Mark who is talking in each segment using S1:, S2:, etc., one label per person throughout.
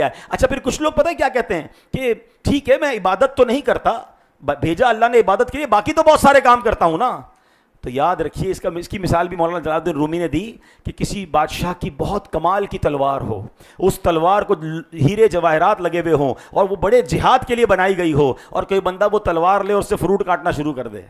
S1: اچھا پھر کچھ لوگ پتہ ہے کیا کہتے ہیں کہ ٹھیک ہے میں عبادت تو نہیں کرتا, بھیجا اللہ نے عبادت کے لیے, باقی تو بہت سارے کام کرتا ہوں نا. تو یاد رکھیے اس کی مثال بھی مولانا جلال الدین رومی نے دی کہ کسی بادشاہ کی بہت کمال کی تلوار ہو, اس تلوار کو ہیرے جواہرات لگے ہوئے ہوں اور وہ بڑے جہاد کے لیے بنائی گئی ہو, اور کوئی بندہ وہ تلوار لے اور اس سے فروٹ کاٹنا شروع کر دے,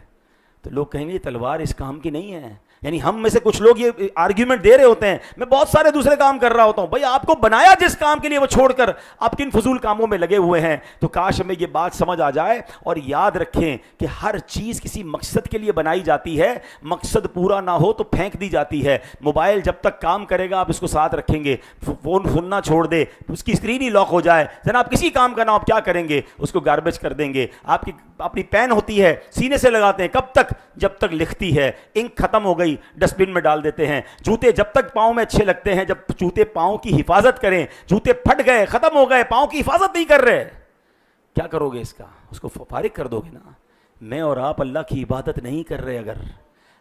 S1: تو لوگ کہیں گے یہ تلوار اس کام کی نہیں ہے. یعنی ہم میں سے کچھ لوگ یہ آرگیومنٹ دے رہے ہوتے ہیں میں بہت سارے دوسرے کام کر رہا ہوتا ہوں. بھائی آپ کو بنایا جس کام کے لیے وہ چھوڑ کر آپ کن فضول کاموں میں لگے ہوئے ہیں. تو کاش ہمیں یہ بات سمجھ آ جائے, اور یاد رکھیں کہ ہر چیز کسی مقصد کے لیے بنائی جاتی ہے, مقصد پورا نہ ہو تو پھینک دی جاتی ہے. موبائل جب تک کام کرے گا آپ اس کو ساتھ رکھیں گے, فون سننا چھوڑ دے, اس کی اسکرین ہی لاک ہو جائے, جناب کسی کام کا نہ آپ کیا کریں گے, اس کو گاربیج کر دیں گے. آپ کی اپنی پین ہوتی ہے سینے سے لگاتے ہیں, کب تک, جب تک لکھتی ہے. انک ختم ہو گئی ڈسٹ بن میں ڈال دیتے ہیں. جوتے جب تک پاؤں میں اچھے لگتے ہیں, جب جوتے پاؤں کی حفاظت کریں, جوتے پھٹ گئے ختم ہو گئے, پاؤں کی حفاظت نہیں کر رہے, کیا کرو گے اس کا, اس کو فارغ کر دو گے نا. میں اور آپ اللہ کی عبادت نہیں کر رہے,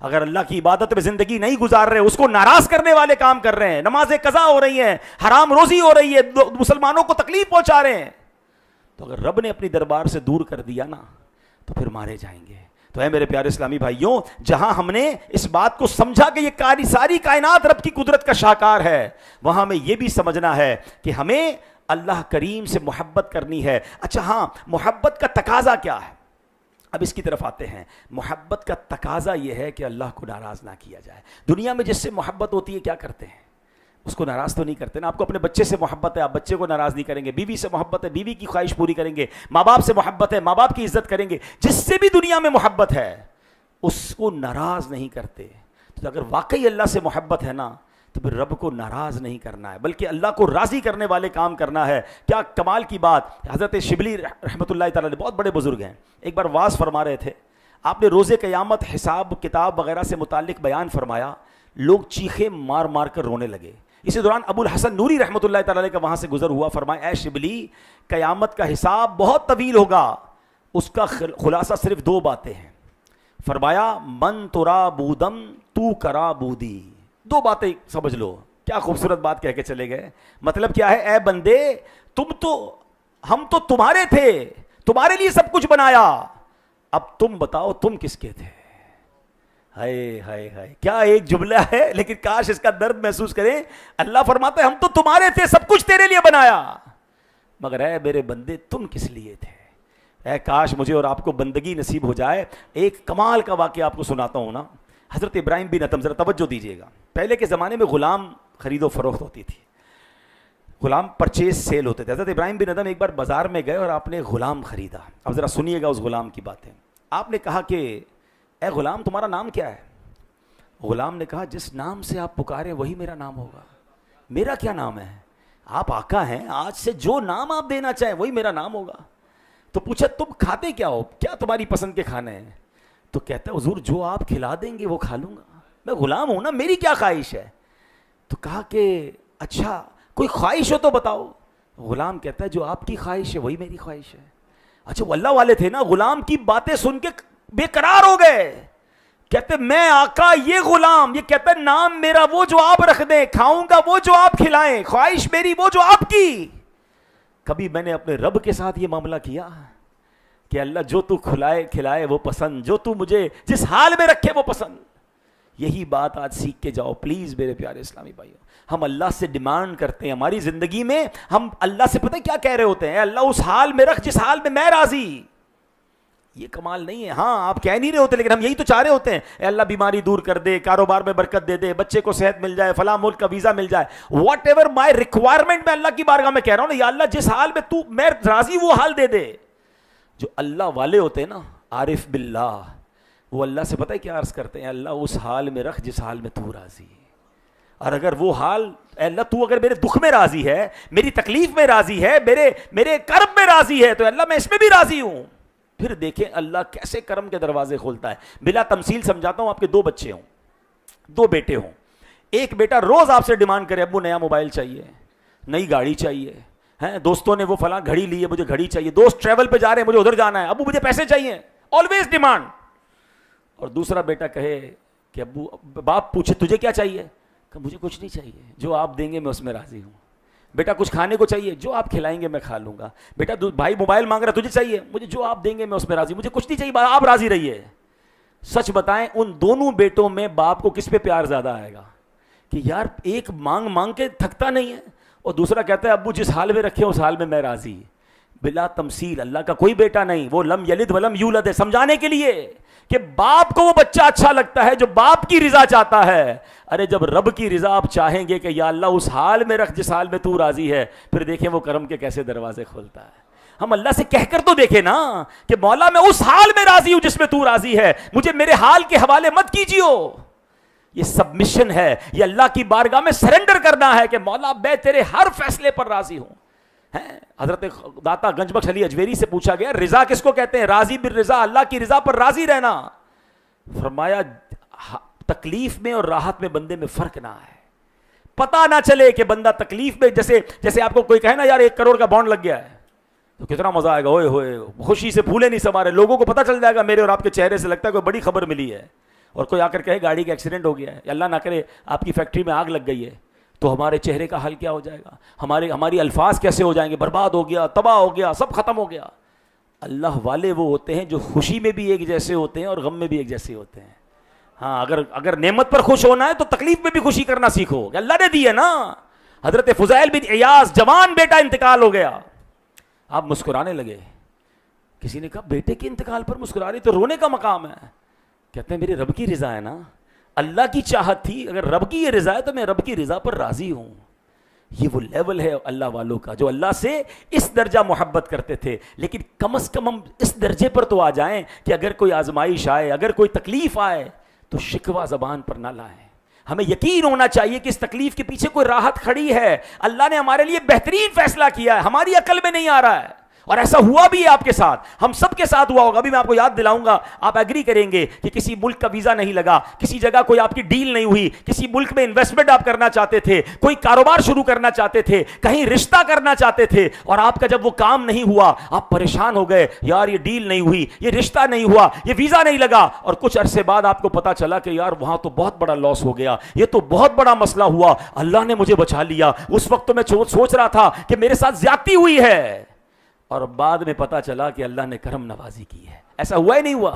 S1: اگر اللہ کی عبادت میں زندگی نہیں گزار رہے, اس کو ناراض کرنے والے کام کر رہے ہیں, نمازیں قضا ہو رہی ہیں, حرام روزی ہو رہی ہے, مسلمانوں کو تکلیف پہنچا رہے ہیں, تو اگر رب نے اپنی دربار سے دور کر دیا نا تو پھر مارے جائیں گے. تو اے میرے پیارے اسلامی بھائیوں, جہاں ہم نے اس بات کو سمجھا کہ یہ ساری کائنات رب کی قدرت کا شاہکار ہے, وہاں ہمیں یہ بھی سمجھنا ہے کہ ہمیں اللہ کریم سے محبت کرنی ہے. اچھا ہاں, محبت کا تقاضا کیا ہے, اب اس کی طرف آتے ہیں. محبت کا تقاضا یہ ہے کہ اللہ کو ناراض نہ کیا جائے. دنیا میں جس سے محبت ہوتی ہے کیا کرتے ہیں, اس کو ناراض تو نہیں کرتے نا. آپ کو اپنے بچے سے محبت ہے, آپ بچے کو ناراض نہیں کریں گے. بیوی سے محبت ہے, بیوی کی خواہش پوری کریں گے. ماں باپ سے محبت ہے, ماں باپ کی عزت کریں گے. جس سے بھی دنیا میں محبت ہے اس کو ناراض نہیں کرتے. تو اگر واقعی اللہ سے محبت ہے نا تو پھر رب کو ناراض نہیں کرنا ہے, بلکہ اللہ کو راضی کرنے والے کام کرنا ہے. کیا کمال کی بات, حضرت شبلی رحمۃ اللہ تعالی علیہ بہت بڑے بزرگ ہیں, ایک بار واز فرما رہے تھے. آپ نے روز قیامت, حساب کتاب وغیرہ سے متعلق بیان فرمایا. لوگ چیخے مار مار کر رونے لگے. اسی دوران ابو الحسن نوری رحمۃ اللہ تعالی علیہ کا وہاں سے گزر ہوا. فرمایا اے شبلی, قیامت کا حساب بہت طویل ہوگا, اس کا خلاصہ صرف 2 باتیں ہیں. فرمایا من ترا بودم تو کرا بودی, 2 باتیں سمجھ لو. کیا خوبصورت بات کہہ کے چلے گئے. مطلب کیا ہے, اے بندے ہم تو تمہارے تھے, تمہارے لیے سب کچھ بنایا, اب تم بتاؤ تم کس کے تھے. ہائے ہائے ہائے, کیا ایک جملہ ہے, لیکن کاش اس کا درد محسوس کریں. اللہ فرماتا ہے ہم تو تمہارے تھے, سب کچھ تیرے لیے بنایا, مگر اے میرے بندے تم کس لیے تھے. اے کاش مجھے اور آپ کو بندگی نصیب ہو جائے. ایک کمال کا واقعہ آپ کو سناتا ہوں نا. حضرت ابراہیم بن ادھم, ذرا توجہ دیجیے گا. پہلے کے زمانے میں غلام خرید و فروخت ہوتی تھی, غلام پرچیز سیل ہوتے تھے. حضرت ابراہیم بن ادھم ایک بار بازار میں گئے اور آپ نے غلام خریدا. اب ذرا سنیے گا اس غلام کی باتیں. آپ نے کہا کہ اے غلام تمہارا نام کیا ہے. غلام نے کہا جس نام سے آپ پکارے وہی میرا نام ہوگا. میرا کیا نام ہے, آپ آقا ہیں, آج سے جو نام آپ دینا چاہیں وہی میرا نام ہوگا. تو پوچھا تم کھاتے کیا ہو, کیا تمہاری پسند کے کھانے ہیں. تو کہتا ہے حضور جو آپ کھلا دیں گے وہ کھا لوں گا, میں غلام ہوں نا, میری کیا خواہش ہے. تو کہا کہ اچھا کوئی خواہش ہو تو بتاؤ. غلام کہتا ہے جو آپ کی خواہش ہے وہی میری خواہش ہے. اچھا وہ اللہ والے تھے نا, غلام کی باتیں سن کے بے قرار ہو گئے. کہتے میں آقا یہ غلام, یہ کہتا ہے نام میرا وہ جو آپ رکھ دیں, کھاؤں گا وہ جو آپ کھلائیں, خواہش میری وہ جو آپ کی. کبھی میں نے اپنے رب کے ساتھ یہ معاملہ کیا کہ اللہ جو تو کھلائے وہ پسند, جو تو مجھے جس حال میں رکھے وہ پسند. یہی بات آج سیکھ کے جاؤ پلیز میرے پیارے اسلامی بھائیوں. ہم اللہ سے ڈیمانڈ کرتے ہیں ہماری زندگی میں, ہم اللہ سے پتہ کیا کہہ رہے ہوتے ہیں, اللہ اس حال میں رکھ جس حال میں میں راضی. یہ کمال نہیں ہے. ہاں آپ کہہ نہیں رہے ہوتے, لیکن ہم یہی تو چاہ رہے ہوتے ہیں, اے اللہ بیماری دور کر دے, کاروبار میں برکت دے دے, بچے کو صحت مل جائے, فلاں ملک کا ویزا مل جائے. واٹ ایور مائی ریکوائرمنٹ, میں اللہ کی بارگاہ میں کہہ رہا ہوں نا, یا اللہ جس حال میں تو میں راضی وہ حال دے دے. جو اللہ والے ہوتے ہیں نا, عارف باللہ, وہ اللہ سے پتہ ہے کیا عرض کرتے ہیں, اللہ اس حال میں رکھ جس حال میں تو راضی ہے. اور اگر وہ حال, اے اللہ تو اگر میرے دکھ میں راضی ہے, میری تکلیف میں راضی ہے, میرے کرب میں راضی ہے, تو اللہ میں اس میں بھی راضی ہوں. پھر دیکھیں اللہ کیسے کرم کے دروازے کھولتا ہے. بلا تمثیل سمجھاتا ہوں, آپ کے 2 بچے ہوں, 2 بیٹے ہوں. ایک بیٹا روز آپ سے ڈیمانڈ کرے ابو نیا موبائل چاہیے, نئی گاڑی چاہیے, ہیں دوستوں نے وہ فلاں گھڑی لی ہے مجھے گھڑی چاہیے, دوست ٹریول پہ جا رہے ہیں مجھے ادھر جانا ہے, ابو مجھے پیسے چاہیے, آلویز ڈیمانڈ. اور دوسرا بیٹا کہے کہ ابو, باپ پوچھے تجھے کیا چاہیے, کہ مجھے کچھ نہیں چاہیے, جو آپ دیں گے میں اس میں راضی ہوں. بیٹا کچھ کھانے کو چاہیے, جو آپ کھلائیں گے میں کھا لوں گا. بیٹا بھائی موبائل مانگ رہا, تجھے چاہیے, مجھے جو آپ دیں گے میں اس میں راضی, مجھے کچھ نہیں چاہیے, آپ راضی رہیے. سچ بتائیں ان دونوں بیٹوں میں باپ کو کس پہ پیار زیادہ آئے گا؟ کہ یار ایک مانگ مانگ کے تھکتا نہیں ہے, اور دوسرا کہتا ہے ابو جس حال میں رکھے اس حال میں راضی. بلا تمثیل اللہ کا کوئی بیٹا نہیں, وہ لم یلد ولم یولد ہے, سمجھانے کے لیے کہ باپ کو وہ بچہ اچھا لگتا ہے جو باپ کی رضا چاہتا ہے. ارے جب رب کی رضا آپ چاہیں گے کہ یا اللہ اس حال میں رکھ جس حال میں تو راضی ہے, پھر دیکھیں وہ کرم کے کیسے دروازے کھولتا ہے. ہم اللہ سے کہہ کر تو دیکھیں نا کہ مولا میں اس حال میں راضی ہوں جس میں تو راضی ہے, مجھے میرے حال کے حوالے مت کیجیو. یہ سبمشن ہے, یہ اللہ کی بارگاہ میں سرنڈر کرنا ہے کہ مولا میں تیرے ہر فیصلے پر راضی ہوں. حضرت داتا گنج بخش علی اجمیری سے پوچھا گیا رضا کس کو کہتے ہیں؟ راضی بالرضا, اللہ کی رضا پر راضی رہنا. فرمایا تکلیف میں اور راحت میں بندے میں فرق نہ ہے, پتہ نہ چلے کہ بندہ تکلیف میں, جیسے آپ کو کوئی کہے نا یار 1 کروڑ کا بانڈ لگ گیا ہے تو کتنا مزہ آئے گا, ہوئے ہوئے خوشی سے پھولے نہیں سما رہے, لوگوں کو پتہ چل جائے گا میرے اور آپ کے چہرے سے لگتا ہے کوئی بڑی خبر ملی ہے. اور کوئی آ کر کہے گاڑی کا ایکسیڈنٹ ہو گیا ہے, یا اللہ نہ کرے آپ کی فیکٹری میں آگ لگ گئی ہے, تو ہمارے چہرے کا حال کیا ہو جائے گا, ہماری الفاظ کیسے ہو جائیں گے, برباد ہو گیا, تباہ ہو گیا, سب ختم ہو گیا. اللہ والے وہ ہوتے ہیں جو خوشی میں بھی ایک جیسے ہوتے ہیں اور غم میں بھی ایک جیسے ہوتے ہیں. ہاں اگر نعمت پر خوش ہونا ہے تو تکلیف میں بھی خوشی کرنا سیکھو, اللہ نے دی ہے نا. حضرت فضیل بن عیاض جوان بیٹا انتقال ہو گیا, آپ مسکرانے لگے. کسی نے کہا بیٹے کے انتقال پر مسکرا رہی, تو رونے کا مقام ہے. کہتے ہیں میرے رب کی رضا ہے نا, اللہ کی چاہت تھی, اگر رب کی یہ رضا ہے تو میں رب کی رضا پر راضی ہوں. یہ وہ لیول ہے اللہ والوں کا جو اللہ سے اس درجہ محبت کرتے تھے. لیکن کم از کم ہم اس درجے پر تو آ جائیں کہ اگر کوئی آزمائش آئے, اگر کوئی تکلیف آئے تو شکوہ زبان پر نہ لائیں. ہمیں یقین ہونا چاہیے کہ اس تکلیف کے پیچھے کوئی راحت کھڑی ہے, اللہ نے ہمارے لیے بہترین فیصلہ کیا ہے, ہماری عقل میں نہیں آ رہا ہے. اور ایسا ہوا بھی ہے آپ کے ساتھ, ہم سب کے ساتھ ہوا ہوگا. ابھی میں آپ کو یاد دلاؤں گا, آپ ایگری کریں گے کہ کسی ملک کا ویزا نہیں لگا, کسی جگہ کوئی آپ کی ڈیل نہیں ہوئی, کسی ملک میں انویسٹمنٹ آپ کرنا چاہتے تھے, کوئی کاروبار شروع کرنا چاہتے تھے, کہیں رشتہ کرنا چاہتے تھے, اور آپ کا جب وہ کام نہیں ہوا آپ پریشان ہو گئے, یار یہ ڈیل نہیں ہوئی, یہ رشتہ نہیں ہوا, یہ ویزا نہیں لگا. اور کچھ عرصے بعد آپ کو پتا چلا کہ یار وہاں تو بہت بڑا لاس ہو گیا, یہ تو بہت بڑا مسئلہ ہوا, اللہ نے مجھے بچا لیا. اس وقت تو میں سوچ رہا تھا کہ میرے ساتھ زیادتی ہوئی ہے, اور بعد میں پتا چلا کہ اللہ نے کرم نوازی کی ہے. ایسا ہوا ہی نہیں ہوا؟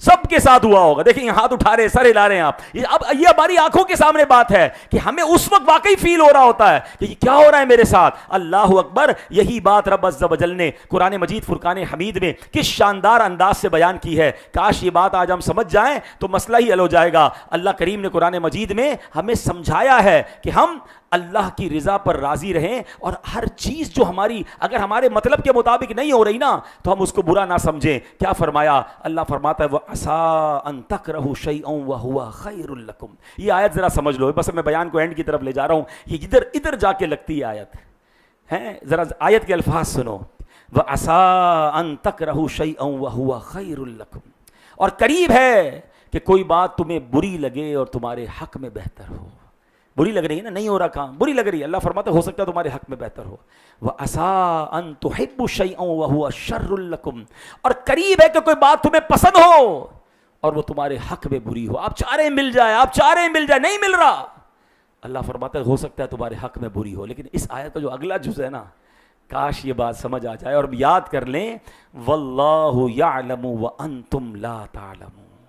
S1: سب کے ساتھ ہوا ہوگا. دیکھیں ہاتھ اٹھا رہے, سر ہلا رہے ہیں آپ, اب یہ ہماری آنکھوں کے سامنے بات ہے کہ ہمیں اس وقت واقعی فیل ہو رہا ہوتا ہے کہ یہ کیا ہو رہا ہے میرے ساتھ. اللہ اکبر. یہی بات رب عز و جل نے قرآن مجید فرقان حمید میں کس شاندار انداز سے بیان کی ہے. کاش یہ بات آج ہم سمجھ جائیں تو مسئلہ ہی حل ہو جائے گا. اللہ کریم نے قرآن مجید میں ہمیں سمجھایا ہے کہ ہم اللہ کی رضا پر راضی رہیں, اور ہر چیز جو ہماری اگر ہمارے مطلب کے مطابق نہیں ہو رہی نا تو ہم اس کو برا نہ سمجھیں. کیا فرمایا اللہ؟ فرماتا ہے وَعَسَىٰ أَن تَكْرَهُوا شَيْئًا وَهُوَ خَيْرٌ لَكُمْ. یہ آیت ذرا سمجھ لو, بس میں بیان کو اینڈ کی طرف لے جا رہا ہوں. یہ ادھر جا کے لگتی ہے آیت ہے, ذرا آیت کے الفاظ سنو. وَعَسَىٰ أَن تَكْرَهُوا شَيْئًا وَهُوَ خَيْرٌ لَكُمْ. اور قریب ہے کہ کوئی بات تمہیں بری لگے اور تمہارے حق میں بہتر ہو. بری لگ رہی ہے نا, نہیں ہو رہا کام, بری لگ رہی ہے, اللہ فرماتا ہے ہو سکتا ہے تمہارے حق میں بہتر ہو. وَعَسَىٰ أَن تُحِبُّوا شَيْئًا وَهُوَ شَرٌّ لَكُمْ. اور قریب ہے کہ کوئی بات تمہیں پسند ہو اور وہ تمہارے حق میں بری ہو. آپ چاہ رہے ہیں مل جائے, آپ چاہ رہے ہیں مل جائے, نہیں مل رہا. اللہ فرماتا ہے ہو سکتا ہے تمہارے حق میں بری ہو. لیکن اس آیت کا جو اگلا جز ہے نا, کاش یہ بات سمجھ آ جائے اور یاد کر لیں. وَاللَّهُ يَعْلَمُ وَأَنْتُمْ لَا تَعْلَمُونَ.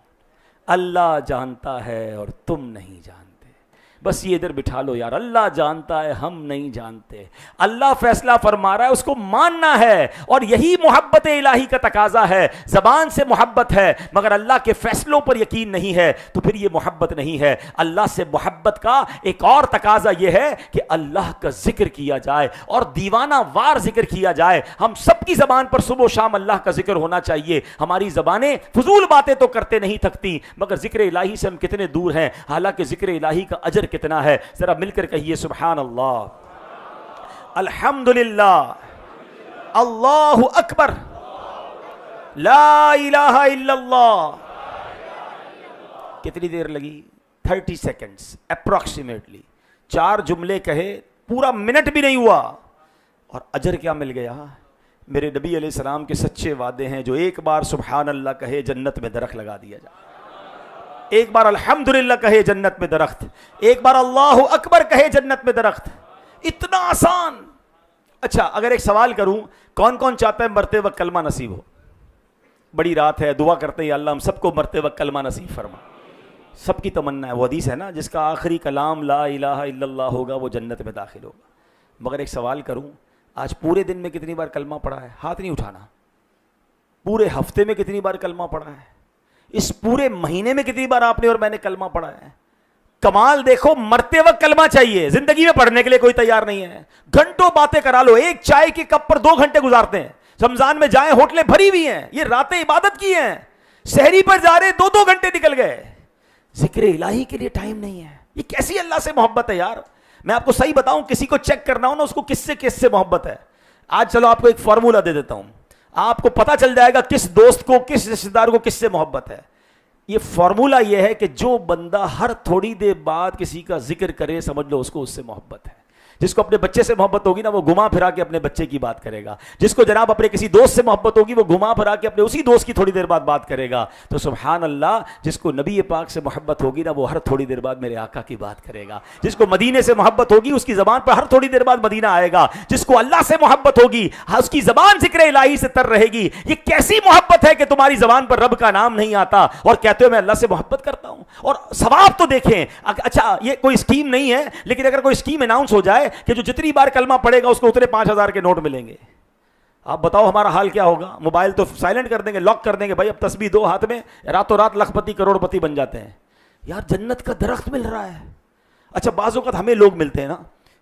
S1: اللہ جانتا ہے اور تم نہیں جانتے. بس یہ ادھر بٹھا لو یار, اللہ جانتا ہے ہم نہیں جانتے. اللہ فیصلہ فرما رہا ہے, اس کو ماننا ہے, اور یہی محبت الہی کا تقاضا ہے. زبان سے محبت ہے مگر اللہ کے فیصلوں پر یقین نہیں ہے تو پھر یہ محبت نہیں ہے. اللہ سے محبت کا ایک اور تقاضا یہ ہے کہ اللہ کا ذکر کیا جائے اور دیوانہ وار ذکر کیا جائے. ہم سب کی زبان پر صبح و شام اللہ کا ذکر ہونا چاہیے. ہماری زبانیں فضول باتیں تو کرتے نہیں تھکتی, مگر ذکر الہی سے ہم کتنے دور ہیں. حالانکہ ذکر الہی کا اجر کتنا ہے, ذرا مل کر کہیے سبحان اللہ, الحمدللہ, اللہ اکبر, لا الہ الا اللہ. کتنی دیر لگی؟ 30 سیکنڈز اپروکسیمیٹلی. 4 جملے کہے, پورا منٹ بھی نہیں ہوا, اور اجر کیا مل گیا؟ میرے نبی علیہ السلام کے سچے وعدے ہیں, جو ایک بار سبحان اللہ کہے جنت میں درخت لگا دیا جائے, ایک بار الحمدللہ کہے جنت میں درخت, ایک بار اللہ اکبر کہے جنت میں درخت. اتنا آسان. اچھا اگر ایک سوال کروں، کون کون چاہتا ہے مرتے وقت کلمہ نصیب ہو؟ بڑی رات ہے، دعا کرتے ہیں یا اللہ ہم سب کو مرتے وقت کلمہ نصیب فرما. سب کی تمنا ہے. وہ حدیث ہے نا، جس کا آخری کلام لا الہ الا اللہ ہوگا وہ جنت میں داخل ہوگا. مگر ایک سوال کروں، آج پورے دن میں کتنی بار کلمہ پڑھا ہے؟ ہاتھ نہیں اٹھانا. پورے ہفتے میں کتنی بار کلمہ پڑھا ہے؟ اس پورے مہینے میں کتنی بار آپ نے اور میں نے کلمہ پڑھا ہے؟ کمال دیکھو، مرتے وقت کلمہ چاہیے، زندگی میں پڑھنے کے لیے کوئی تیار نہیں ہے. گھنٹوں باتیں کرا لو، ایک چائے کے کپ پر 2 گھنٹے گزارتے ہیں. رمضان میں جائیں ہوٹلیں بھری ہوئی ہیں، یہ راتیں عبادت کی ہیں. سحری پر جا رہے 2 گھنٹے نکل گئے، ذکر الہی کے لیے ٹائم نہیں ہے. یہ کیسی اللہ سے محبت ہے یار. میں آپ کو صحیح بتاؤں، کسی کو چیک کرنا ہو نا، اس کو کس سے محبت ہے. آج چلو آپ کو ایک فارمولہ دے دیتا ہوں، آپ کو پتا چل جائے گا کس دوست کو، کس رشتہ دار کو کس سے محبت ہے. یہ فارمولہ یہ ہے کہ جو بندہ ہر تھوڑی دیر بعد کسی کا ذکر کرے، سمجھ لو اس کو اس سے محبت ہے. جس کو اپنے بچے سے محبت ہوگی نا، وہ گھما پھرا کے اپنے بچے کی بات کرے گا. جس کو جناب اپنے کسی دوست سے محبت ہوگی، وہ گھما پھرا کے اپنے اسی دوست کی تھوڑی دیر بعد بات کرے گا. تو سبحان اللہ، جس کو نبی پاک سے محبت ہوگی نا، وہ ہر تھوڑی دیر بعد میرے آقا کی بات کرے گا. جس کو مدینے سے محبت ہوگی، اس کی زبان پر ہر تھوڑی دیر بعد مدینہ آئے گا. جس کو اللہ سے محبت ہوگی، اس کی زبان ذکر الہی سے تر رہے گی. یہ کیسی محبت ہے کہ تمہاری زبان پر رب کا نام نہیں آتا اور کہتے ہو میں اللہ سے محبت کرتا ہوں. اور ثواب تو دیکھیں. اچھا یہ کوئی اسکیم نہیں ہے، لیکن اگر کوئی اسکیم اناؤنس ہو جائے کہ جو جتنی بار کلمہ پڑھے گا اس کو اتنے 5,000 کے نوٹ ملیں گے، آپ بتاؤ ہمارا حال کیا ہوگا؟ موبائل تو سائلنٹ کر دیں گے، لاک کر دیں گے. بھائی اب تسبیح دو ہاتھ میں، راتوں رات لکھ پتی کروڑ پتی بن جاتے ہیں. یار جنت کا درخت مل رہا ہے. اچھا بعض اوقات ہمیں لوگ ملتے ہیں نا،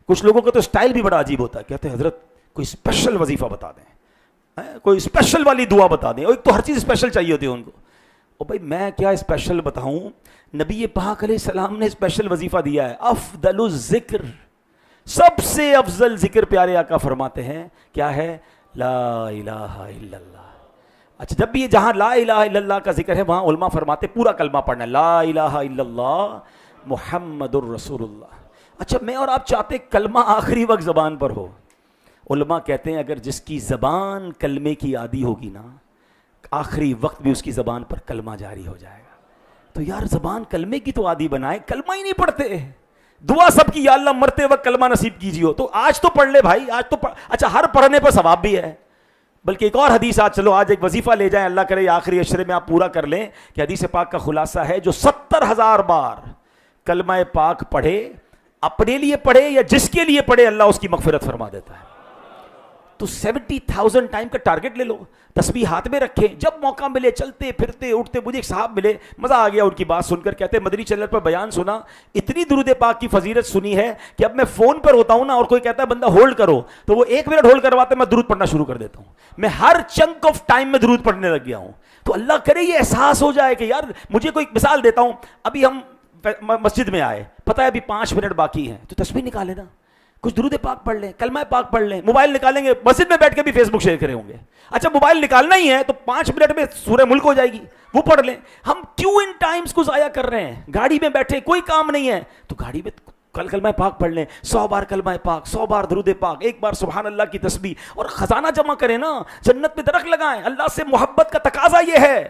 S1: کچھ لوگوں کا تو سٹائل بھی بڑا عجیب ہوتا ہے. کہتے ہیں حضرت کوئی اسپیشل وظیفہ بتا دیں، کوئی اسپیشل والی دعا بتا دیں. اور ایک تو ہر چیز اسپیشل چاہیے ہوتی ہے ان کو. اور بھائی میں کیا اسپیشل بتاؤں؟ نبی پاک علیہ السلام نے اسپیشل وظیفہ دیا ہے، افضل الذکر، سب سے افضل ذکر پیارے آقا فرماتے ہیں کیا ہے؟ لا الہ الا اللہ. اچھا جب بھی جہاں لا الہ الا اللہ کا ذکر ہے، وہاں علماء فرماتے پورا کلمہ پڑھنا ہے، لا الہ الا اللہ محمد الرسول اللہ. اچھا میں اور آپ چاہتے کلمہ آخری وقت زبان پر ہو. علماء کہتے ہیں اگر جس کی زبان کلمے کی عادی ہوگی نا، آخری وقت بھی اس کی زبان پر کلمہ جاری ہو جائے گا. تو یار زبان کلمے کی تو عادی بنائے، کلمہ ہی نہیں پڑھتے. دعا سب کی یا اللہ مرتے وقت کلمہ نصیب کیجیے ہو، تو آج تو پڑھ لے بھائی، آج تو اچھا ہر پڑھنے پر ثواب بھی ہے. بلکہ ایک اور حدیث آج چلو آج ایک وظیفہ لے جائیں، اللہ کرے آخری عشرے میں آپ پورا کر لیں کہ حدیث پاک کا خلاصہ ہے جو 70,000 بار کلمہ پاک پڑھے، اپنے لیے پڑھے یا جس کے لیے پڑھے، اللہ اس کی مغفرت فرما دیتا ہے. تو 70,000 ٹائم کا ٹارگٹ لے لو، تسبیح ہاتھ میں رکھیں، جب موقع ملے چلتے پھرتے اٹھتے. مجھے ایک صاحب ملے، مزہ آ گیا ان کی بات سن کر. کہتے مدنی چینل پر بیان سنا، اتنی درود پاک کی فضیلت سنی ہے کہ اب میں فون پر ہوتا ہوں نا اور کوئی کہتا ہے بندہ ہولڈ کرو، تو وہ 1 منٹ ہولڈ کرواتے میں درود پڑھنا شروع کر دیتا ہوں. میں ہر چنک آف ٹائم میں درود پڑھنے لگ گیا ہوں. تو اللہ کرے یہ احساس ہو جائے کہ یار مجھے کوئی مثال دیتا ہوں. ابھی ہم مسجد میں آئے، پتہ ہے ابھی 5 منٹ باقی ہیں، تو تسبیح نکالے نا، کچھ درود پاک پڑھ لیں، کلمہ پاک پڑھ لیں. موبائل نکالیں گے، مسجد میں بیٹھ کے بھی فیس بک شیئر کرے ہوں گے. اچھا موبائل نکالنا ہی ہے تو 5 منٹ میں سورہ ملک ہو جائے گی، وہ پڑھ لیں. ہم کیوں ان ٹائمز کو ضائع کر رہے ہیں؟ گاڑی میں بیٹھے کوئی کام نہیں ہے تو گاڑی میں کلمہ پاک پڑھ لیں، 100 بار کلمہ پاک، 100 بار درود پاک، 1 بار سبحان اللہ کی تسبیح. اور خزانہ جمع کریں نا، جنت میں درخت لگائیں. اللہ سے محبت کا تقاضا یہ ہے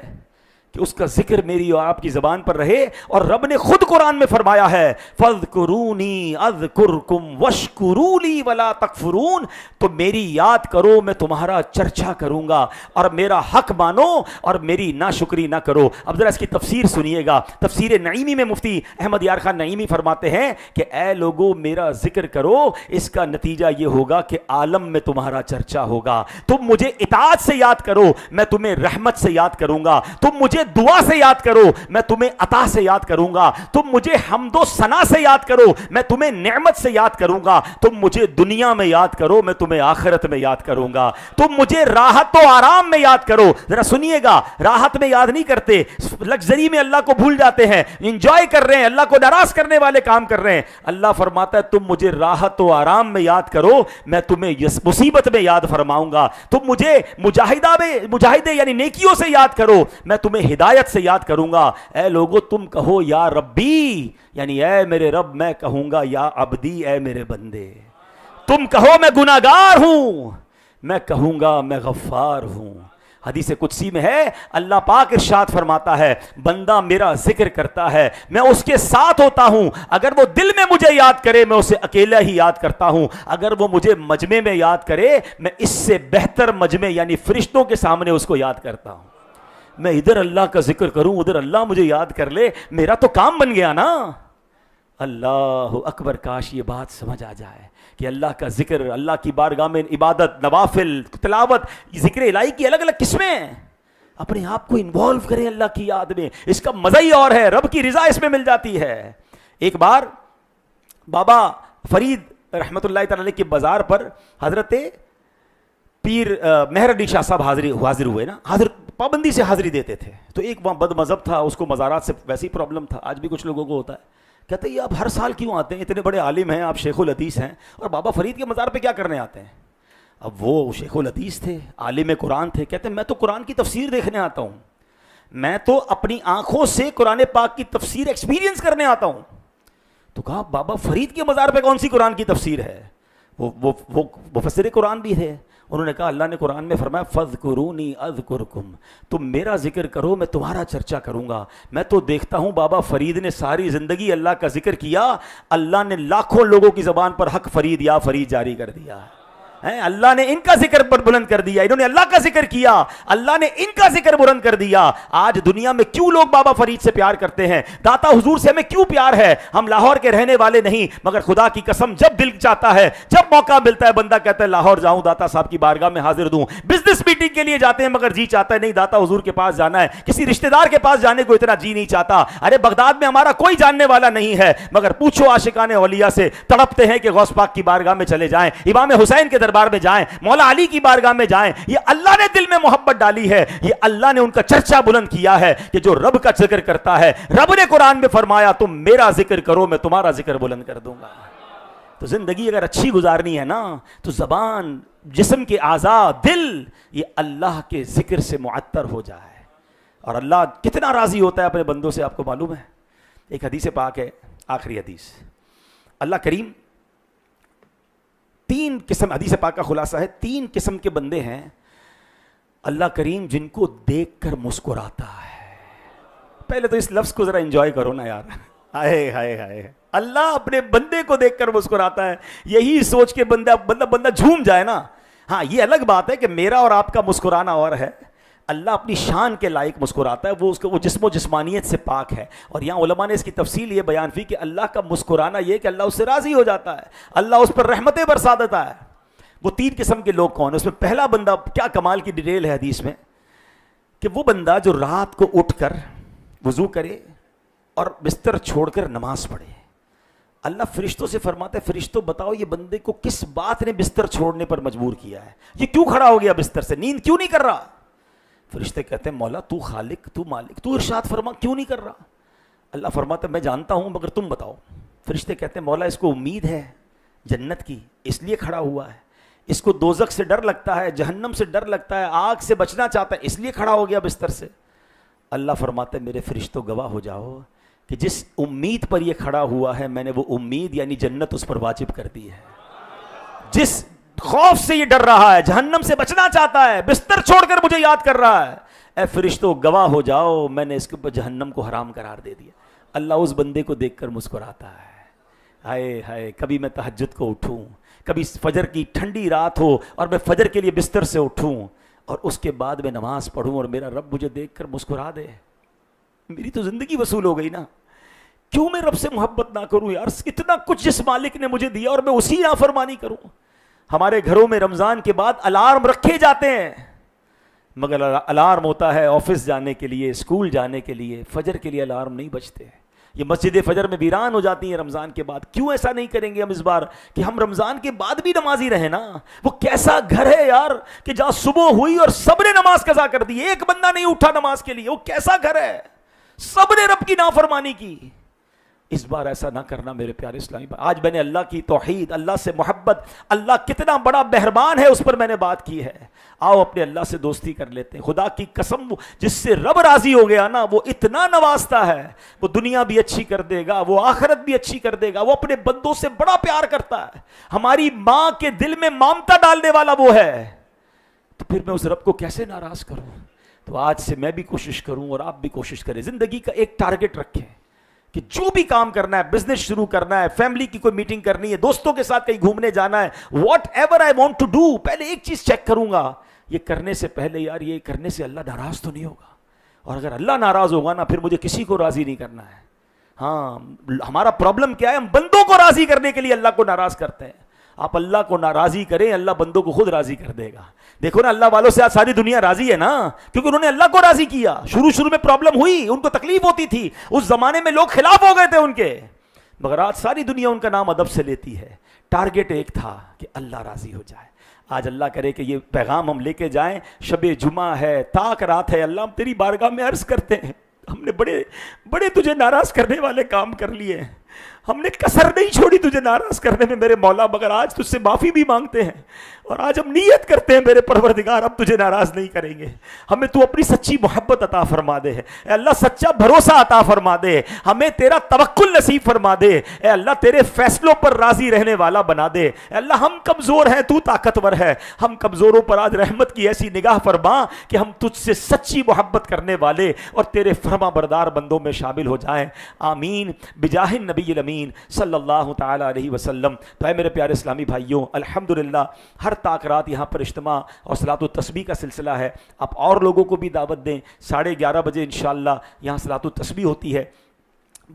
S1: کہ اس کا ذکر میری اور آپ کی زبان پر رہے. اور رب نے خود قرآن میں فرمایا ہے فَاذْكُرُونِي أَذْكُرْكُمْ وَاشْكُرُوا لِي وَلَا تَكْفُرُونَ. تو میری یاد کرو، میں تمہارا چرچا کروں گا، اور میرا حق مانو اور میری ناشکری نہ کرو. اب ذرا اس کی تفسیر سنیے گا. تفسیر نعیمی میں مفتی احمد یار خان نعیمی فرماتے ہیں کہ اے لوگو میرا ذکر کرو، اس کا نتیجہ یہ ہوگا کہ عالم میں تمہارا چرچا ہوگا. تم مجھے اطاعت سے یاد کرو، میں تمہیں رحمت سے یاد کروں گا. تم مجھے دعا سے یاد کرو، میں تمہیں عطا سے یاد کروں گا. تم مجھے حمد و ثنا سے یاد کرو، میں تمہیں نعمت سے یاد کروں گا. تم مجھے دنیا میں یاد کرو، میں تمہیں آخرت میں یاد کروں گا. تم مجھے راحت و آرام میں یاد کرو. ذرا سنیے گا، راحت میں یاد نہیں کرتے، لگژری میں اللہ کو بھول جاتے ہیں، انجوائے کر رہے ہیں، اللہ کو ناراض کرنے والے کام کر رہے ہیں. اللہ فرماتا ہے تم مجھے راحت و آرام میں یاد کرو، میں تمہیں مصیبت میں یاد فرماؤں گا. تم مجھے مجاہدے یعنی نیکیوں سے یاد کرو، میں تمہیں ہدایت سے یاد کروں گا. اے لوگو تم کہو یا ربی، یعنی اے میرے رب، میں کہوں گا یا عبدی، اے میرے بندے. تم کہو میں گناہگار ہوں، میں کہوں گا میں غفار ہوں. حدیث قدسی میں ہے اللہ پاک ارشاد فرماتا ہے بندہ میرا ذکر کرتا ہے میں اس کے ساتھ ہوتا ہوں, اگر وہ دل میں مجھے یاد کرے میں اسے اکیلا ہی یاد کرتا ہوں, اگر وہ مجھے مجمع میں یاد کرے میں اس سے بہتر مجمع یعنی فرشتوں کے سامنے اس کو یاد کرتا ہوں. میں ادھر اللہ کا ذکر کروں ادھر اللہ مجھے یاد کر لے, میرا تو کام بن گیا نا. اللہ اکبر, کاش یہ بات سمجھ آ جائے کہ اللہ کا ذکر, اللہ کی بارگاہ میں عبادت, نوافل, تلاوت, ذکر الہی کی الگ الگ قسمیں ہیں. اپنے آپ کو انوالو کریں اللہ کی یاد میں, اس کا مزہ ہی اور ہے, رب کی رضا اس میں مل جاتی ہے. ایک بار بابا فرید رحمت اللہ تعالی علیہ کے بازار پر حضرت پیر مہر علی شاہ صاحب حاضر ہوئے نا, پابندی سے حاضری دیتے تھے. تو ایک وہاں بد مذہب تھا, اس کو مزارات سے ویسی پرابلم تھا, آج بھی کچھ لوگوں کو ہوتا ہے. کہتے ہیں یہ آپ ہر سال کیوں آتے ہیں, اتنے بڑے عالم ہیں آپ, شیخ الحدیث ہیں, اور بابا فرید کے مزار پہ کیا کرنے آتے ہیں؟ اب وہ شیخ الحدیث تھے, عالم قرآن تھے, کہتے ہیں میں تو قرآن کی تفسیر دیکھنے آتا ہوں, میں تو اپنی آنکھوں سے قرآن پاک کی تفسیر ایکسپیرینس کرنے آتا ہوں. تو کہا بابا فرید کے مزار پہ کون سی قرآن کی تفسیر ہے؟ وہ مفسر قرآن بھی ہے. انہوں نے کہا اللہ نے قرآن میں فرمایا فذکرونی اذکرکم, تم میرا ذکر کرو میں تمہارا چرچا کروں گا. میں تو دیکھتا ہوں بابا فرید نے ساری زندگی اللہ کا ذکر کیا, اللہ نے لاکھوں لوگوں کی زبان پر حق فرید یا فرید جاری کر دیا. اللہ نے ان کا ذکر بلند کر دیا, انہوں نے اللہ کا ذکر کیا, اللہ نے ان کا ذکر بلند کر دیا. آج دنیا میں کیوں لوگ بابا فرید سے پیار کرتے ہیں, داتا حضور سے ہمیں کیوں پیار ہے؟ ہم لاہور کے رہنے والے نہیں, مگر خدا کی قسم جب دل چاہتا ہے, جب موقع ملتا ہے, بندہ کہتا ہے لاہور جاؤں داتا صاحب کی بارگاہ میں حاضر دوں. بزنس میٹنگ کے لیے جاتے ہیں مگر جی چاہتا ہے نہیں داتا حضور کے پاس جانا ہے. کسی رشتہ دار کے پاس جانے کو اتنا جی نہیں چاہتا. ارے بغداد میں ہمارا کوئی جاننے والا نہیں ہے, مگر پوچھو عاشقان اولیاء سے, تڑپتے ہیں کہ غوث پاک کی بارگاہ میں چلے جائیں, امام حسین کے دربار میں جائیں, مولا علی کی بارگاہ میں جائیں. یہ اللہ نے دل میں محبت ڈالی ہے, یہ اللہ نے ان کا چرچا بلند کیا ہے کہ جو رب کا ذکر کرتا ہے, رب نے قرآن میں فرمایا تم میرا ذکر کرو میں تمہارا ذکر بلند کر دوں گا. تو زندگی اگر اچھی گزارنی ہے نا تو زبان, جسم کے اعضاء, دل, یہ اللہ کے ذکر سے معطر ہو جائے. اور اللہ کتنا راضی ہوتا ہے اپنے بندوں سے, آپ کو معلوم ہے. ایک حدیث پاک ہے, آخری حدیث, اللہ کریم تین قسم, حدیث پاک کا خلاصہ ہے, تین قسم کے بندے ہیں اللہ کریم جن کو دیکھ کر مسکراتا ہے. پہلے تو اس لفظ کو ذرا انجوائے کرو نا یار, ہائے ہائے ہائے, اللہ اپنے بندے کو دیکھ کر مسکراتا ہے. یہی سوچ کے بندہ جھوم جائے نا. ہاں یہ الگ بات ہے کہ میرا اور آپ کا مسکرانا اور ہے, اللہ اپنی شان کے لائق مسکراتا ہے, وہ جسم و جسمانیت سے پاک ہے. اور یہاں علماء نے اس کی تفصیل یہ بیان کی کہ اللہ کا مسکرانا یہ کہ اللہ اس سے راضی ہو جاتا ہے, اللہ اس پر رحمتیں برسا دیتا ہے. وہ تین قسم کے لوگ کون ہیں؟ اس میں پہلا بندہ, کیا کمال کی ڈیٹیل ہے حدیث میں, کہ وہ بندہ جو رات کو اٹھ کر وضو کرے اور بستر چھوڑ کر نماز پڑھے. اللہ فرشتوں سے فرماتا ہے فرشتوں بتاؤ یہ بندے کو کس بات نے بستر چھوڑنے پر مجبور کیا ہے, یہ کیوں کھڑا ہو گیا بستر سے, نیند کیوں نہیں کر رہا؟ فرشتے کہتے ہیں مولا تو خالق, تو مالک, تو ارشاد فرما, کیوں نہیں کر رہا؟ اللہ فرماتا ہے میں جانتا ہوں مگر تم بتاؤ. فرشتے کہتے ہیں مولا اس کو امید ہے جنت کی, اس لیے کھڑا ہوا ہے. اس کو دوزخ سے ڈر لگتا ہے, جہنم سے ڈر لگتا ہے, آگ سے بچنا چاہتا ہے, اس لیے کھڑا ہو گیا بستر سے. اللہ فرماتا ہے میرے فرشتوں گواہ ہو جاؤ کہ جس امید پر یہ کھڑا ہوا ہے میں نے وہ امید یعنی جنت اس پر واجب کر دی ہے. جس خوف سے یہ ڈر رہا ہے, جہنم سے بچنا چاہتا ہے, بستر چھوڑ کر مجھے یاد کر رہا ہے, اے فرشتوں گواہ ہو جاؤ میں نے اس کے اوپر جہنم کو حرام قرار دے دیا. اللہ اس بندے کو دیکھ کر مسکراتا ہے. ہائے ہائے, کبھی میں تہجد کو اٹھوں, کبھی فجر کی ٹھنڈی رات ہو اور میں فجر کے لیے بستر سے اٹھوں اور اس کے بعد میں نماز پڑھوں اور میرا رب مجھے دیکھ کر مسکرا دے, میری تو زندگی وصول ہو گئی نا. کیوں میں رب سے محبت نہ کروں یار؟ اتنا کچھ جس مالک نے مجھے دیا اور میں اسی نافرمانی کروں. ہمارے گھروں میں رمضان کے بعد الارم رکھے جاتے ہیں, مگر الارم ہوتا ہے آفس جانے کے لیے, اسکول جانے کے لیے, فجر کے لیے الارم نہیں بجتے. یہ مسجد فجر میں ویران ہو جاتی ہیں رمضان کے بعد. کیوں ایسا نہیں کریں گے ہم اس بار کہ ہم رمضان کے بعد بھی نمازی رہیں نا؟ وہ کیسا گھر ہے یار کہ جہاں صبح ہوئی اور سب نے نماز قضا کر دی, ایک بندہ نہیں اٹھا نماز کے لیے. وہ کیسا گھر ہے, سب نے رب کی نافرمانی کی. اس بار ایسا نہ کرنا میرے پیارے اسلامی بھائی. آج میں نے اللہ کی توحید, اللہ سے محبت, اللہ کتنا بڑا مہربان ہے اس پر میں نے بات کی ہے. آؤ اپنے اللہ سے دوستی کر لیتے ہیں. خدا کی قسم جس سے رب راضی ہو گیا نا وہ اتنا نوازتا ہے, وہ دنیا بھی اچھی کر دے گا, وہ آخرت بھی اچھی کر دے گا. وہ اپنے بندوں سے بڑا پیار کرتا ہے. ہماری ماں کے دل میں ممتا ڈالنے والا وہ ہے. تو پھر میں اس رب کو کیسے ناراض کروں؟ تو آج سے میں بھی کوشش کروں اور آپ بھی کوشش کریں، زندگی کا ایک ٹارگٹ رکھیں کہ جو بھی کام کرنا ہے، بزنس شروع کرنا ہے، فیملی کی کوئی میٹنگ کرنی ہے، دوستوں کے ساتھ کہیں گھومنے جانا ہے، whatever I want to do, پہلے ایک چیز چیک کروں گا، یہ کرنے سے پہلے یار یہ کرنے سے اللہ ناراض تو نہیں ہوگا؟ اور اگر اللہ ناراض ہوگا نا، پھر مجھے کسی کو راضی نہیں کرنا ہے۔ ہاں، ہمارا پرابلم کیا ہے؟ ہم بندوں کو راضی کرنے کے لیے اللہ کو ناراض کرتے ہیں۔ آپ اللہ کو ناراضی کریں، اللہ بندوں کو خود راضی کر دے گا۔ دیکھو نا، اللہ والوں سے آج ساری دنیا راضی ہے نا، کیونکہ انہوں نے اللہ کو راضی کیا۔ شروع میں پرابلم ہوئی، ان کو تکلیف ہوتی تھی، اس زمانے میں لوگ خلاف ہو گئے تھے ان کے، مگر آج ساری دنیا ان کا نام ادب سے لیتی ہے۔ ٹارگٹ ایک تھا کہ اللہ راضی ہو جائے۔ آج اللہ کرے کہ یہ پیغام ہم لے کے جائیں، شب جمعہ ہے، تاک رات ہے، اللہ ہم تیری بارگاہ میں عرض کرتے ہیں ہم نے بڑے تجھے ناراض کرنے والے کام کر لیے ہیں، ہم نے کسر نہیں چھوڑی تجھے ناراض کرنے میں میرے مولا، مگر آج تجھ سے معافی بھی مانگتے ہیں، اور آج ہم نیت کرتے ہیں میرے پروردگار اب تجھے ناراض نہیں کریں گے، ہمیں تو اپنی سچی محبت عطا فرما دے، اے اللہ سچا بھروسہ عطا فرما دے، ہمیں تیرا توکل نصیب فرما دے، اے اللہ تیرے فیصلوں پر راضی رہنے والا بنا دے، اے اللہ ہم کمزور ہیں، تو طاقتور ہے، ہم کمزوروں پر آج رحمت کی ایسی نگاہ فرما کہ ہم تجھ سے سچی محبت کرنے والے اور تیرے فرما بردار بندوں میں شامل ہو جائیں، آمین بجاہ النبی الامین صلی اللہ تعالی علیہ وسلم۔ تو اے میرے پیارے اسلامی بھائیوں، الحمدللہ ہر تاک رات یہاں پر اجتماع اور صلاۃ التسبیح کا سلسلہ ہے، آپ اور لوگوں کو بھی دعوت دیں۔ 11:30 بجے انشاءاللہ یہاں صلاۃ التسبیح ہوتی ہے،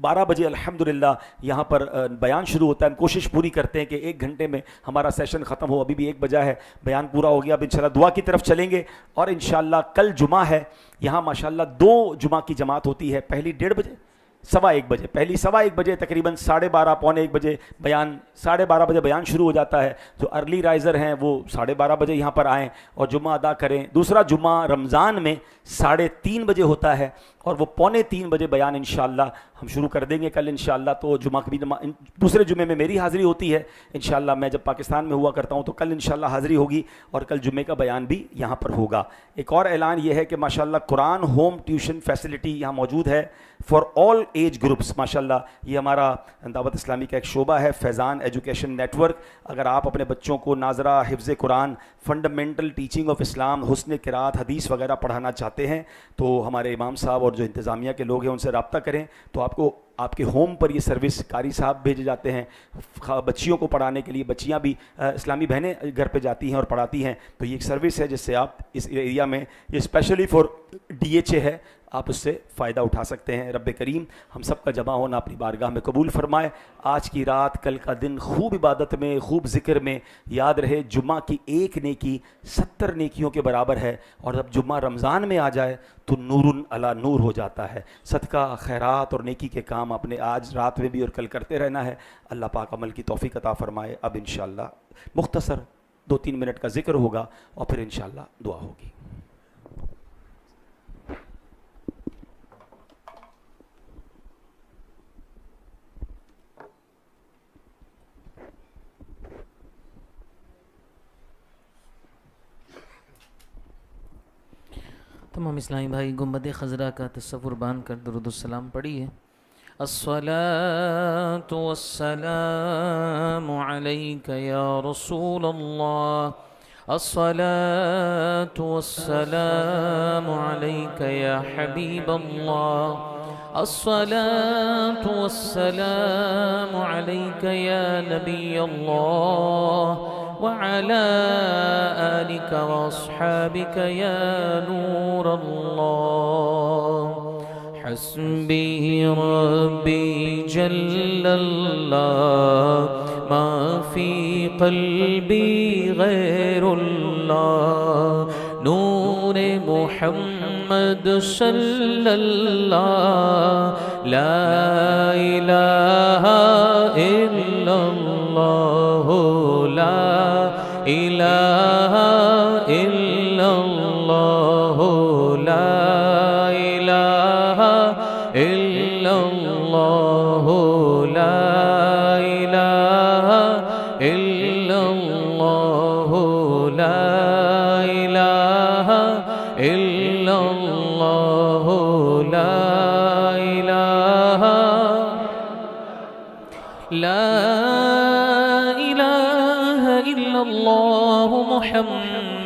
S1: 12 بجے الحمدللہ یہاں پر بیان شروع ہوتا ہے۔ ہم کوشش پوری کرتے ہیں کہ 1 گھنٹے میں ہمارا سیشن ختم ہو، ابھی بھی 1 بجا ہے، بیان پورا ہو گیا، اب انشاءاللہ دعا کی طرف چلیں گے، اور انشاءاللہ کل جمعہ ہے، یہاں ماشاءاللہ 2 جمعہ کی جماعت ہوتی ہے، پہلی 1:30 بجے، 1:15 بجے، پہلی 1:15 بجے تقریباً 12:30 پونے 1 بجے بیان، 12:30 بجے بیان شروع ہو جاتا ہے۔ جو ارلی رائزر ہیں وہ 12:30 بجے یہاں پر آئیں اور جمعہ ادا کریں۔ دوسرا جمعہ رمضان میں 3:30 بجے ہوتا ہے، اور وہ پونے 3 بجے بیان انشاءاللہ ہم شروع کر دیں گے کل انشاءاللہ۔ تو جمعہ کی دوسرے جمعے میں میری حاضری ہوتی ہے انشاءاللہ، میں جب پاکستان میں ہوا کرتا ہوں تو کل انشاءاللہ حاضری ہوگی، اور کل جمعے کا بیان بھی یہاں پر ہوگا۔ ایک اور اعلان یہ ہے کہ ماشاءاللہ قرآن ہوم ٹیوشن فیسلٹی یہاں موجود ہے فار آل ایج گروپس۔ ماشاءاللہ یہ ہمارا دعوت اسلامی کا ایک شعبہ ہے، فیضان ایجوکیشن نیٹ ورک۔ اگر آپ اپنے بچوں کو ناظرہ، حفظ قرآن، فنڈامنٹل ٹیچنگ آف اسلام، حسن قرات، حدیث وغیرہ پڑھانا چاہتے ہیں تو ہمارے امام صاحب اور جو انتظامیہ کے لوگ ہیں ان سے رابطہ کریں، تو آپ کو آپ کے ہوم پر یہ سروس قاری صاحب بھیجے جاتے ہیں بچیوں کو پڑھانے کے لیے۔ بچیاں بھی اسلامی بہنیں گھر پہ جاتی ہیں اور پڑھاتی ہیں، تو یہ ایک سروس ہے جس سے آپ اس ایریا میں، یہ اسپیشلی فار DHA ہے، آپ اس سے فائدہ اٹھا سکتے ہیں۔ رب کریم ہم سب کا جمع ہونا اپنی بارگاہ میں قبول فرمائے۔ آج کی رات، کل کا دن خوب عبادت میں، خوب ذکر میں، یاد رہے جمعہ کی 1 نیکی 70 نیکیوں کے برابر ہے، اور جب جمعہ رمضان میں آ جائے تو نور علی نور ہو جاتا ہے۔ صدقہ، خیرات اور نیکی کے کام اپنے آج رات میں بھی اور کل کرتے رہنا ہے۔ اللہ پاک عمل کی توفیق عطا فرمائے۔ اب انشاءاللہ مختصر 2-3 منٹ کا ذکر ہوگا اور پھر انشاءاللہ دعا ہوگی۔
S2: تمام اسلامی بھائی گنبد خضرا کا تصور باندھ کر درود السلام پڑھیے۔ الصلاة والسلام علیک یا رسول اللہ، الصلاة والسلام علیک یا حبیب اللہ، الصلاة والسلام علیک یا نبی اللہ، وعلى آلك وأصحابك يا نور الله، حسبي ربي جل الله، ما في قلبي غير الله، نور محمد صلى الله، لا إله إلا الله، لا إله إلا الله، لا إله إلا الله، لا إله إلا الله، لا إله إلا الله، لا إله لا إله إلا الله محمد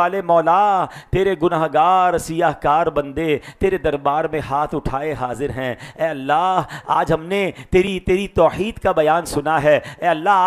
S1: والے مولا، تیرے گناہگار سیاہ کار بندے تیرے دربار میں ہاتھ اٹھائے حاضر ہیں۔ اے اللہ آج ہم نے تیری توحید کا بیان سنا ہے، اے اللہ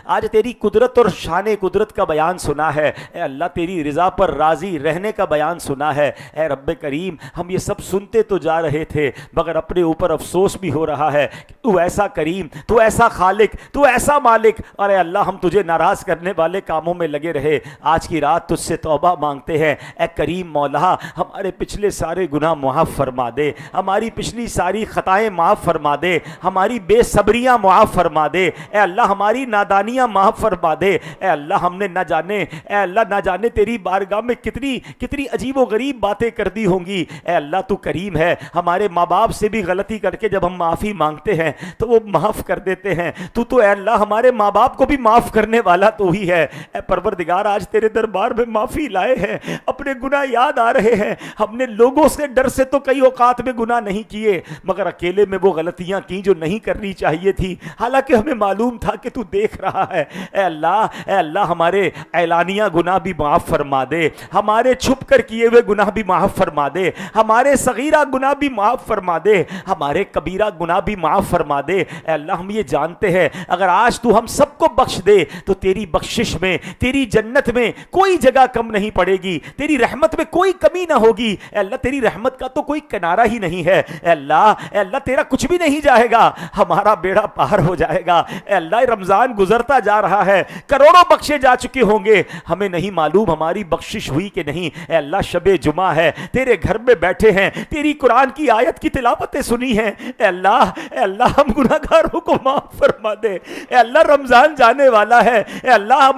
S1: آج تیری قدرت اور شان قدرت کا بیان سنا ہے، اے اللہ تیری رضا پر راضی رہنے کا بیان سنا ہے۔ اے رب کریم ہم یہ سب سنتے تو جا رہے تھے مگر اپنے اوپر افسوس بھی ہو رہا ہے کہ تو ایسا کریم، تو ایسا خالق، تو ایسا مالک، اور اے اللہ ہم تجھے ناراض کرنے والے کاموں میں لگے رہے۔ آج کی رات تجھ سے توبہ مانگتے ہیں، اے کریم مولا ہمارے پچھلے سارے گناہ معاف فرما دے، ہماری پچھلی ساری خطائیں معاف فرما دے، ہماری بے صبریاں معاف فرما دے، اے اللہ ہماری نادانیاں معاف فرما دے۔ اے اللہ ہم نے نہ جانے تیری بارگاہ میں کتنی عجیب و غریب باتیں کر دی ہوں گی۔ اے اللہ تو کریم ہے، ہمارے ماں باپ سے بھی غلطی کر کے جب ہم معافی مانگتے ہیں تو وہ معاف کر دیتے ہیں۔ تو اے اللہ ہمارے ماں باپ کو بھی معاف کرنے والا تو ہی ہے۔ اے پروردگار آج تیرے دربار میں معافی لائے ہیں، اپنے گناہ یاد آ رہے ہیں، ہم نے لوگوں سے ڈر سے تو کئی اوقات میں گناہ نہیں کیے مگر اکیلے میں وہ غلطیاں کی جو نہیں کرنی چاہیے تھی، حالانکہ ہمیں معلوم تھا کہ تو دیکھ رہا ہے۔ اے اللہ ہمارے اعلانیہ گناہ بھی معاف فرما دے، ہمارے چھپ کر کیے ہوئے گناہ بھی معاف فرما دے، ہمارے صغیرہ گناہ بھی معاف فرما دے، ہمارے کبیرہ گناہ بھی معاف فرما دے۔ اے اللہ ہم یہ جانتے ہیں اگر آج تو ہم سب کو بخش دے تو تیری بخشش میں، تیری جنت میں کوئی جگہ کم نہیں پڑے گی، تیری رحمت میں کوئی کمی نہ ہوگی۔ اے اللہ تیری رحمت کا تو کوئی کنارہ ہی نہیں ہے۔ اے اللہ تیرا کچھ بھی نہیں جائے گا، ہمارا بیڑا پار ہو جائے گا۔ اے اللہ رمضان گزرتا جا رہا ہے، کروڑوں بخشے جا چکے ہوں گے، ہمیں نہیں معلوم ہماری بخشش ہوئی کہ نہیں۔ اے اللہ شب جمعہ ہے، تیرے گھر میں بیٹھے ہیں، تیری قرآن کی آیت کی تلاوتیں سنی ہیں۔ اے اللہ ہم گناہگاروں کو معاف فرما دے۔ اے اللہ رمضان جانے والا ہے، اے اللہ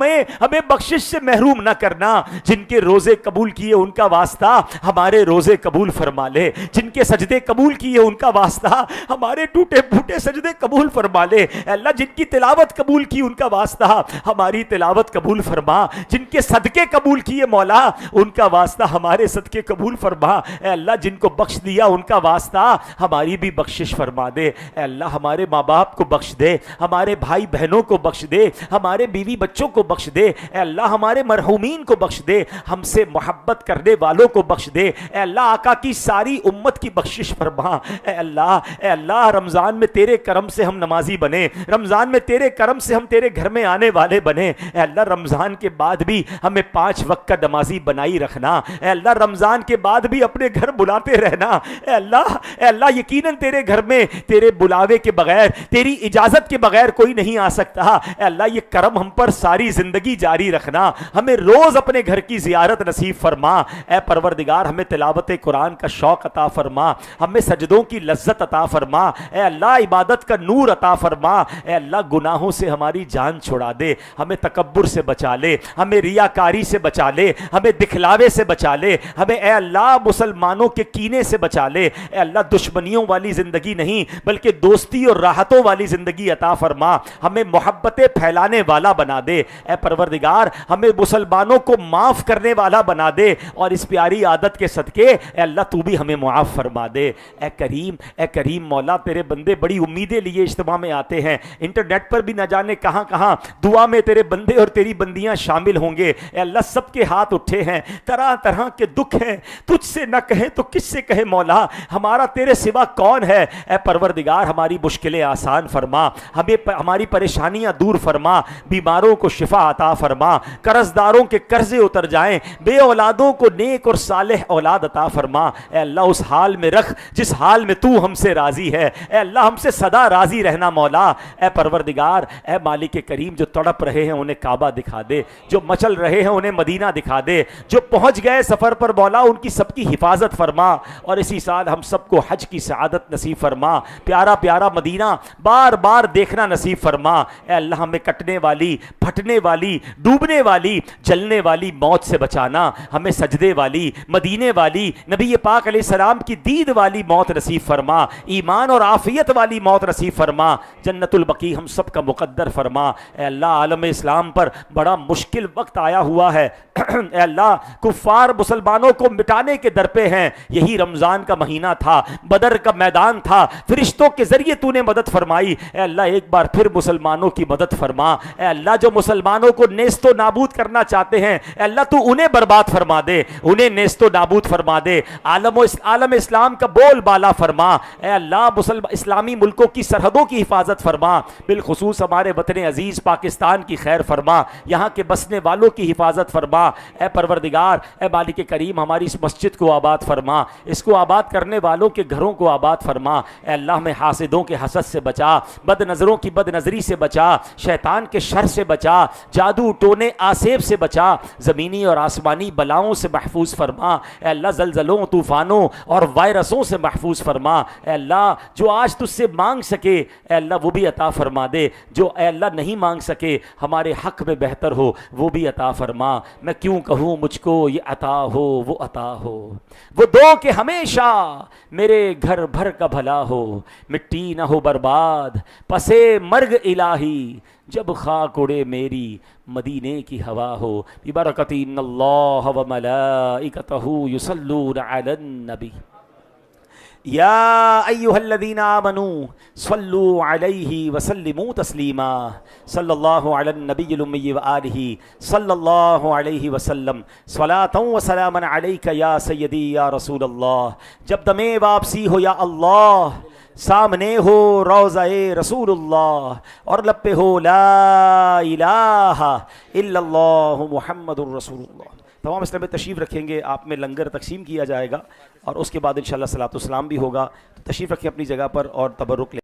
S1: ہمیں بخشش سے محروم نہ کرنا۔ جن کے روزے قبول کیے ان کا واسطہ ہمارے روزے قبول فرما لے، جن کے سجدے قبول کیے ان کا واسطہ ہمارے ٹوٹے پھوٹے سجدے قبول فرما لے۔ اے اللہ جن کی تلاوت قبول کی ان کا واسطہ ہماری تلاوت قبول فرما، جن کے صدقے قبول کیے مولا ان کا واسطہ ہمارے صدقے قبول فرما۔ اے اللہ جن کو بخش دیا ان کا واسطہ ہماری بھی بخشش فرما دے۔ اے اللہ ہمارے ماں باپ کو بخش دے، ہمارے بھائی بہنوں کو بخش دے، ہمارے بیوی بچوں کو بخش دے۔ اے اللہ ہمارے مرحومین کو بخش دے، ہم سے محبت کرنے والوں کو بخش دے۔ اے اللہ آقا کی ساری امت کی بخشش فرما۔ اے اللہ رمضان میں تیرے کرم سے ہم نمازی بنے، رمضان میں تیرے کرم سے ہم تیرے گھر میں آنے والے بنے۔ اے اللہ رمضان کے بعد بھی ہمیں 5 وقت کا نمازی بنائی رکھنا۔ اے اللہ رمضان کے بعد بھی اپنے گھر بلاتے رہنا۔ اے اللہ یقیناً تیرے گھر میں تیرے بلاوے کے بغیر، تیری اجازت کے بغیر کوئی نہیں آ سکتا۔ اے اللہ یہ کرم ہم پر ساری زندگی جاری رکھنا، ہمیں روز اپنے گھر کی زیارت نصیب فرما۔ اے پروردگار ہمیں تلاوت قرآن کا شوق عطا فرما، ہمیں سجدوں کی لذت عطا فرما۔ اے اللہ عبادت کا نور عطا فرما۔ اے اللہ گناہوں سے ہماری جان چھڑا دے، ہمیں تکبر سے بچا لے، ہمیں ریاکاری سے بچا لے، ہمیں دکھلاوے سے بچا لے، ہمیں اے اللہ مسلمانوں کے کینے سے بچا لے۔ اے اللہ دشمنیوں والی زندگی نہیں بلکہ دوستی اور راحتوں والی زندگی عطا فرما، ہمیں محبتیں پھیلانے والا بنا دے۔ اے پروردگار ہمیں مسلمانوں کو معاف کرنے والا بنا دے، اور اس پیاری عادت کے صدقے اے اللہ تو بھی ہمیں معاف فرما دے۔ اے کریم مولا تیرے بندے بڑی امیدیں لیے اجتماع میں آتے ہیں، انٹرنیٹ پر بھی نہ جانے کہاں کہاں دعا میں تیرے بندے اور تیری بندیاں شامل ہوں گے۔ اے اللہ سب کے ہاتھ اٹھے ہیں، طرح طرح کے دکھ ہیں، تجھ سے نہ کہیں تو کس سے کہے مولا، ہمارا تیرے سوا کون ہے۔ اے پروردگار ہماری مشکلیں آسان فرما، ہماری پریشانیاں دور فرما، بیماروں کو شفا عطا فرما، قرض داروں کے قرضے اتر جائیں، بے اولادوں کو نیک اور صالح اولاد عطا فرما۔ اے اللہ اس حال میں رکھ جس حال میں تو ہم سے راضی ہے۔ اے اللہ ہم سے سدا راضی رہنا مولا۔ اے پروردگار اے مالک کریم جو تڑپ رہے ہیں انہیں کعبہ دکھا دے، جو مچل رہے ہیں انہیں مدینہ دکھا دے، جو پہنچ گئے سفر پر مولا ان کی سب کی حفاظت فرما، اور اسی سال ہم سب کو حج کی سعادت نصیب فرما، پیارا پیارا مدینہ بار بار دیکھنا نصیب فرما۔ اے اللہ ہمیں کٹنے والی، پھٹنے والی، ڈوبنے والی، جلنے والی موت سے بچانا، ہمیں سجدے والی، مدینے والی، نبی پاک علیہ السلام کی دید والی موت نصیب فرما، ایمان اور عافیت والی موت نصیب فرما، جنت البقیع ہم سب کا مقدر فرما۔ اے اللہ عالم اسلام پر بڑا مشکل وقت آیا ہوا ہے، اے اللہ کفار مسلمانوں کو مٹانے کے در پہ ہیں، یہی رمضان کا مہینہ تھا، بدر کا میدان تھا، فرشتوں کے ذریعے تو نے مدد فرمائی۔ اے اللہ ایک بار پھر مسلمانوں کی مدد فرما۔ اے اللہ جو مسلمانوں کو نیست و نابود کرنا چاہتے ہیں، اے اللہ تو انہیں برباد فرما دے, انہیں نیست و نابود فرما دے, عالم اسلام کا بول بالا فرما. اے اللہ اسلامی ملکوں کی سرحدوں کی حفاظت فرما, بالخصوص ہمارے وطن عزیز پاکستان کی خیر فرما, یہاں کے بسنے والوں کی حفاظت فرما. اے پروردگار, اے مالک کریم, ہماری اس مسجد کو آباد فرما, اس کو آباد کرنے والوں کے گھروں کو آباد فرما. اے اللہ ہمیں حاسدوں کے حسد سے بچا, بد نظروں کی بد نظری سے بچا, شیطان کے شر سے بچا, جادو ٹونے آسیب سے بچا, زمینی اور آسمانی بلاؤں سے محفوظ فرما. اے اللہ زلزلوں, طوفانوں اور وائرسوں سے محفوظ فرما. اے اللہ جو آج تجھ سے مانگ سکے اے اللہ وہ بھی عطا فرما دے, جو اے اللہ نہیں مانگ سکے ہمارے حق میں بہتر ہو وہ بھی عطا فرما. میں کیوں کہوں مجھ کو یہ عطا ہو وہ عطا ہو, وہ دو کہ ہمیشہ میرے گھر بھر کا بھلا ہو, مٹی نہ ہو برباد پسے مرگ الہی, جب خاک اڑے میری مدینے کی ہوا ہو. ببرکت ان اللہ و ملائکتہ یصلون علی النبی یا ایہا الذین آمنوا صلوا علیہ وسلموا تسلیما. صلی اللہ علی النبی الامی وآلہ صلی اللہ علیہ وسلم. صلاۃ و سلاما علیک یا سیدی یا رسول اللہ. جب دم واپسی ہو یا اللہ, سامنے ہو روضہ رسول اللہ, اور لب پہ ہو لا الہ الا اللہ محمد الرسول اللہ. تمام اسلام میں تشریف رکھیں گے, آپ میں لنگر تقسیم کیا جائے گا اور اس کے بعد انشاءاللہ صلاۃ والسلام بھی ہوگا. تشریف رکھیں اپنی جگہ پر اور تبرک لیں.